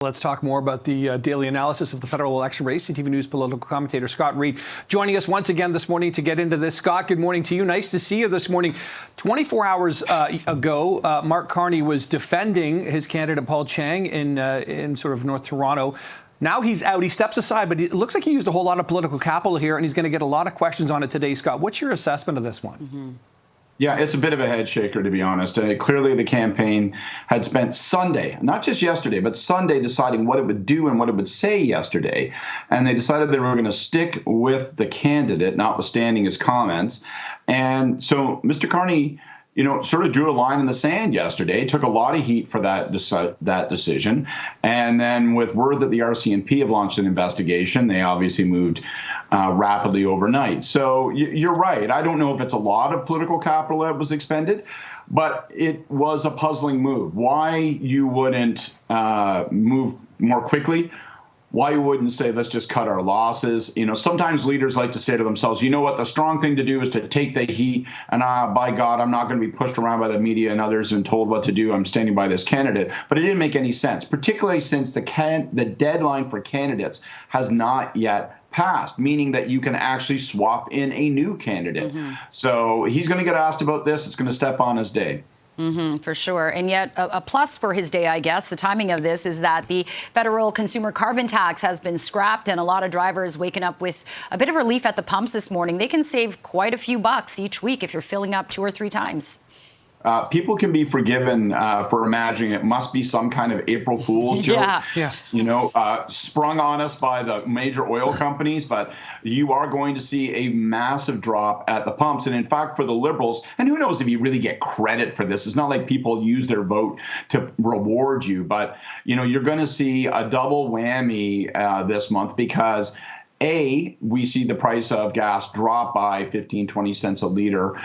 Let's talk more about the daily analysis of the federal election race. CTV News political commentator Scott Reid joining us once again this morning to get into this. Scott, good morning to you. Nice to see you this morning. 24 hours ago, Mark Carney was defending his candidate Paul Chiang in sort of North Toronto. Now he's out. He steps aside, but it looks like he used a whole lot of political capital here, and he's going to get a lot of questions on it today. Scott, what's your assessment of this one? Mm-hmm. Yeah, it's a bit of a head shaker, to be honest. Clearly, the campaign had spent Sunday, not just yesterday, but Sunday, deciding what it would do and what it would say yesterday. And they decided they were going to stick with the candidate, notwithstanding his comments. And so Mr. Carney, sort of drew a line in the sand yesterday, took a lot of heat for that decision. And then with word that the RCMP have launched an investigation, they obviously moved rapidly overnight. So you're right. I don't know if it's a lot of political capital that was expended, but it was a puzzling move. Why you wouldn't move more quickly? Why you wouldn't say, let's just cut our losses? Sometimes leaders like to say to themselves, you know what, the strong thing to do is to take the heat. And by God, I'm not going to be pushed around by the media and others and told what to do. I'm standing by this candidate. But it didn't make any sense, particularly since the deadline for candidates has not yet passed, meaning that you can actually swap in a new candidate. Mm-hmm. So he's going to get asked about this. It's going to step on his day. Mm-hmm, for sure. And yet a plus for his day, I guess, the timing of this is that the federal consumer carbon tax has been scrapped, and a lot of drivers waking up with a bit of relief at the pumps this morning. They can save quite a few bucks each week if you're filling up 2 or 3 times. People can be forgiven for imagining it must be some kind of April Fool's joke, sprung on us by the major oil companies. But you are going to see a massive drop at the pumps. And in fact, for the Liberals, and who knows if you really get credit for this, it's not like people use their vote to reward you. But, you're going to see a double whammy this month because we see the price of gas drop by 15-20 cents a liter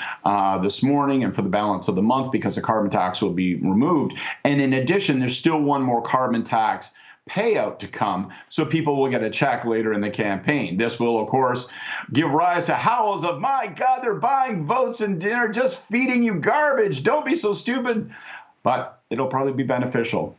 this morning and for the balance of the month because the carbon tax will be removed. And in addition, there's still one more carbon tax payout to come, so people will get a check later in the campaign. This will, of course, give rise to howls of, my God, they're buying votes and they're just feeding you garbage. Don't be so stupid. But it'll probably be beneficial.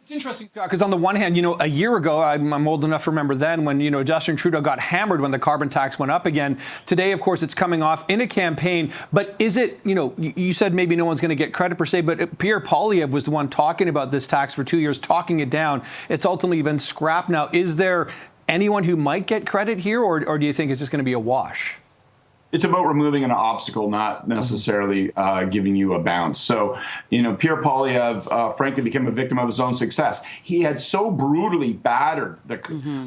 It's interesting, because on the one hand, a year ago, I'm old enough to remember then when, Justin Trudeau got hammered when the carbon tax went up again. Today, of course, it's coming off in a campaign. But is it, you said maybe no one's going to get credit per se, but Pierre Poilievre was the one talking about this tax for 2 years, talking it down. It's ultimately been scrapped now. Is there anyone who might get credit here, or do you think it's just going to be a wash? It's about removing an obstacle, not necessarily giving you a bounce. So, Pierre Poilievre, frankly, became a victim of his own success. He had so brutally battered the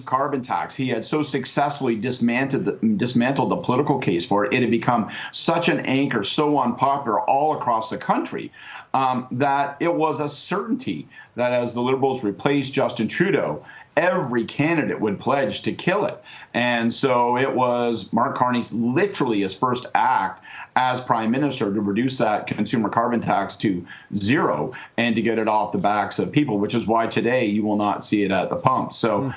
carbon tax. He had so successfully dismantled the political case for it. It had become such an anchor, so unpopular all across the country that it was a certainty that as the Liberals replaced Justin Trudeau, every candidate would pledge to kill it. And so it was Mark Carney's literally his first act as prime minister to reduce that consumer carbon tax to 0 and to get it off the backs of people, which is why today you will not see it at the pump. So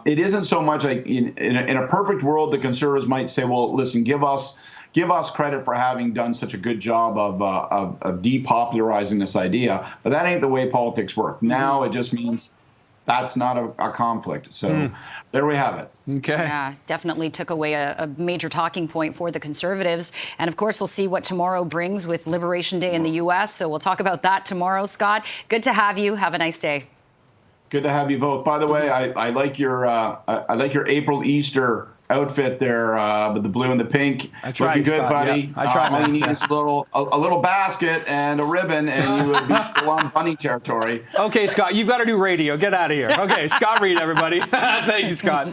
it isn't so much like in a perfect world, the Conservatives might say, well, listen, give us credit for having done such a good job of depopularizing this idea. But that ain't the way politics work. Now it just means that's not a conflict. So there we have it. Okay. Yeah, definitely took away a major talking point for the Conservatives. And of course, we'll see what tomorrow brings with Liberation Day in the U.S. So we'll talk about that tomorrow. Scott, good to have you. Have a nice day. Good to have you both. By the way, I like your April Easter outfit there with the blue and the pink. Looking good, Scott, buddy. Yeah, I tried. All you need is a little basket and a ribbon, and you would be full on bunny territory. Okay, Scott, you've got to do radio. Get out of here. Okay, Scott Reid, everybody. Thank you, Scott.